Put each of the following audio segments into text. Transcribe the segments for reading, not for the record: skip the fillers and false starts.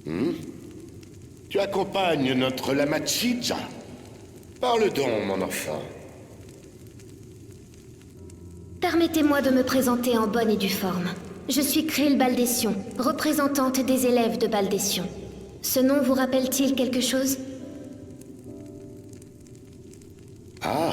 Tu accompagnes notre Lamachija? Parle donc, mon enfant. Permettez-moi de me présenter en bonne et due forme. Je suis Krill Baldession, représentante des élèves de Baldession. Ce nom vous rappelle-t-il quelque chose? Ah.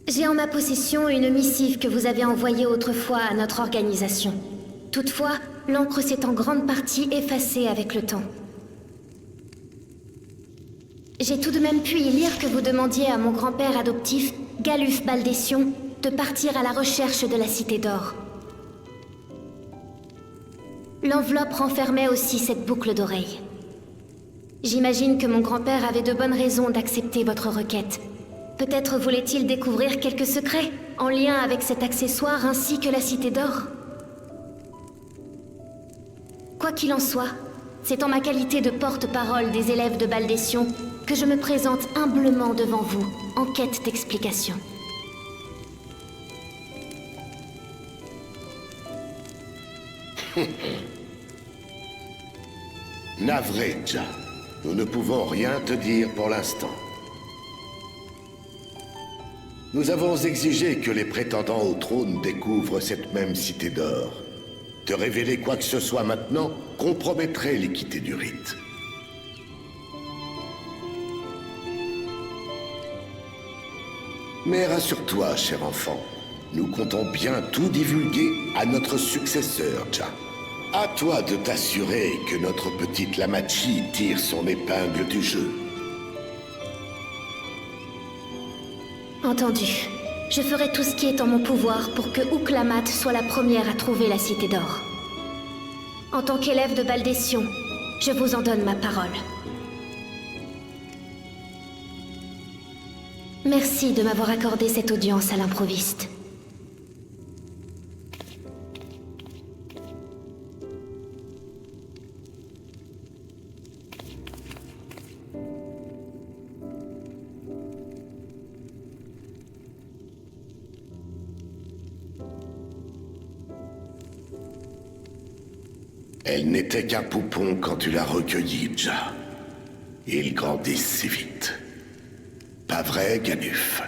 J'ai en ma possession une missive que vous avez envoyée autrefois à notre organisation. Toutefois, l'encre s'est en grande partie effacée avec le temps. J'ai tout de même pu y lire que vous demandiez à mon grand-père adoptif, Galuf Baldession, de partir à la recherche de la Cité d'Or. L'enveloppe renfermait aussi cette boucle d'oreille. J'imagine que mon grand-père avait de bonnes raisons d'accepter votre requête. Peut-être voulait-il découvrir quelques secrets, en lien avec cet accessoire ainsi que la Cité d'Or. Quoi qu'il en soit, c'est en ma qualité de porte-parole des élèves de Baldession que je me présente humblement devant vous, en quête d'explications. Navré, Ja. Nous ne pouvons rien te dire pour l'instant. Nous avons exigé que les prétendants au trône découvrent cette même Cité d'Or. Te révéler quoi que ce soit maintenant compromettrait l'équité du rite. Mais rassure-toi, cher enfant, nous comptons bien tout divulguer à notre successeur, Ja. À toi de t'assurer que notre petite Lamachi tire son épingle du jeu. Entendu. Je ferai tout ce qui est en mon pouvoir pour que Ouklamat soit la première à trouver la Cité d'Or. En tant qu'élève de Baldession, je vous en donne ma parole. Merci de m'avoir accordé cette audience à l'improviste. Elle n'était qu'un poupon quand tu l'as recueillie, Ja. Ils grandissent si vite. Pas vrai, Galuf?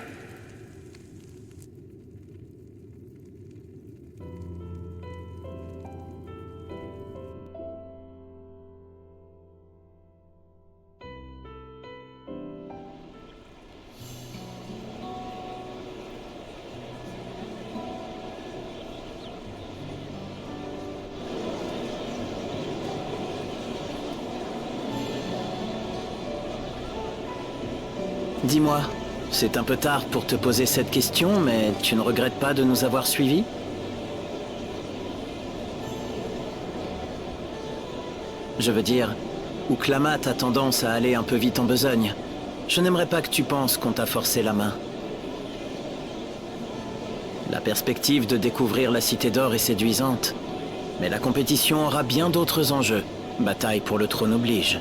Dis-moi, c'est un peu tard pour te poser cette question, mais tu ne regrettes pas de nous avoir suivis? Je veux dire, Ouklamat a tendance à aller un peu vite en besogne. Je n'aimerais pas que tu penses qu'on t'a forcé la main. La perspective de découvrir la Cité d'Or est séduisante, mais la compétition aura bien d'autres enjeux. Bataille pour le trône oblige.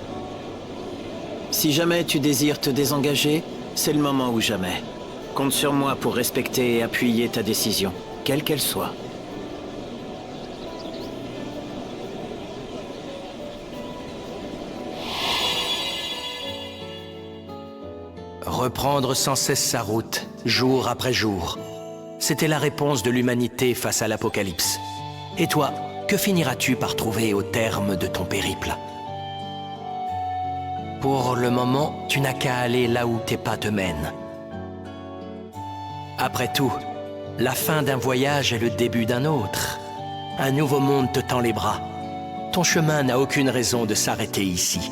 Si jamais tu désires te désengager, c'est le moment ou jamais. Compte sur moi pour respecter et appuyer ta décision, quelle qu'elle soit. Reprendre sans cesse sa route, jour après jour. C'était la réponse de l'humanité face à l'apocalypse. Et toi, que finiras-tu par trouver au terme de ton périple? Pour le moment, tu n'as qu'à aller là où tes pas te mènent. Après tout, la fin d'un voyage est le début d'un autre. Un nouveau monde te tend les bras. Ton chemin n'a aucune raison de s'arrêter ici.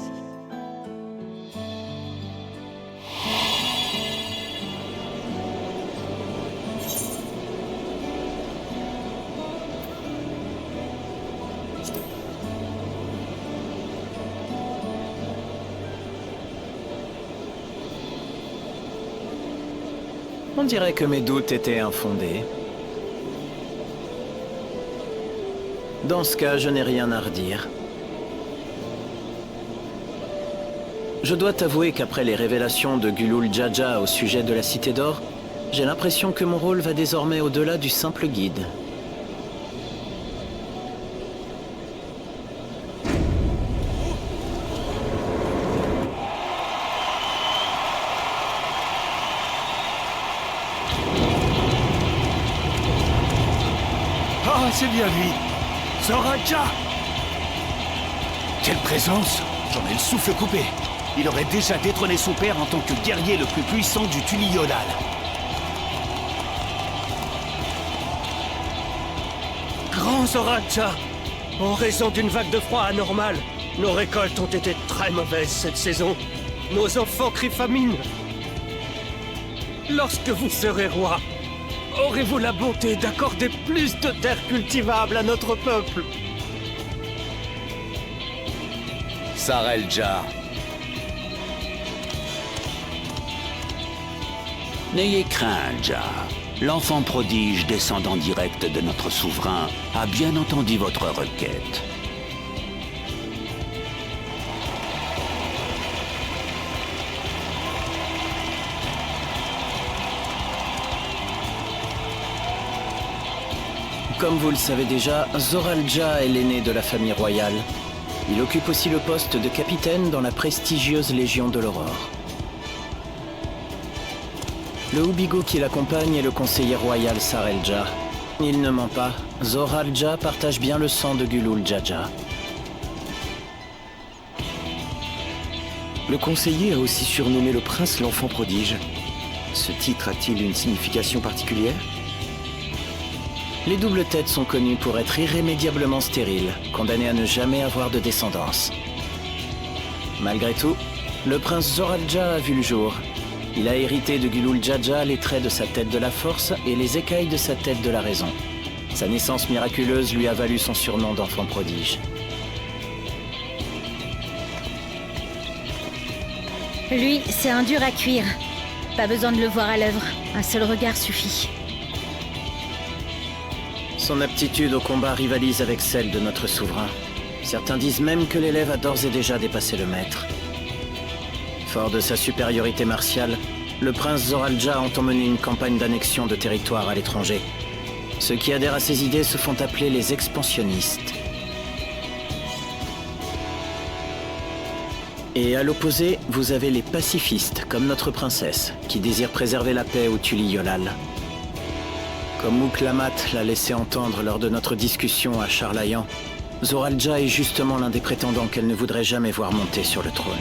On dirait que mes doutes étaient infondés. Dans ce cas, je n'ai rien à redire. Je dois t'avouer qu'après les révélations de Gulul Jaja au sujet de la Cité d'Or, J'ai l'impression que mon rôle va désormais au-delà du simple guide. Ah, c'est bien lui! Zora Alja! Quelle présence! J'en ai le souffle coupé. Il aurait déjà détrôné son père en tant que guerrier le plus puissant du Tuli Yodal. Grand Zora Alja! En raison d'une vague de froid anormale, nos récoltes ont été très mauvaises cette saison. Nos enfants crient famine. Lorsque vous serez roi, aurez-vous la bonté d'accorder plus de terres cultivables à notre peuple? Sarelja. N'ayez crainte, Jah. L'enfant prodige, descendant direct de notre souverain, a bien entendu votre requête. Comme vous le savez déjà, Zora Alja est l'aîné de la famille royale. Il occupe aussi le poste de capitaine dans la prestigieuse Légion de l'Aurore. Le Houbigo qui l'accompagne est le conseiller royal Sarelja. Il ne ment pas, Zora Alja partage bien le sang de Gulul Jaja. Le conseiller a aussi surnommé le prince l'enfant prodige. Ce titre a-t-il une signification particulière? Les doubles têtes sont connues pour être irrémédiablement stériles, condamnées à ne jamais avoir de descendance. Malgré tout, le prince Zora Alja a vu le jour. Il a hérité de Gulul Jaja les traits de sa tête de la force et les écailles de sa tête de la raison. Sa naissance miraculeuse lui a valu son surnom d'enfant prodige. Lui, c'est un dur à cuire. Pas besoin de le voir à l'œuvre. Un seul regard suffit. Son aptitude au combat rivalise avec celle de notre souverain. Certains disent même que l'élève a d'ores et déjà dépassé le maître. Fort de sa supériorité martiale, le prince Zora Alja entend mener une campagne d'annexion de territoires à l'étranger. Ceux qui adhèrent à ses idées se font appeler les expansionnistes. Et à l'opposé, vous avez les pacifistes, comme notre princesse, qui désirent préserver la paix au Tuli Yolal. Comme Mouklamat l'a laissé entendre lors de notre discussion à Charlayan, Zora Alja est justement l'un des prétendants qu'elle ne voudrait jamais voir monter sur le trône.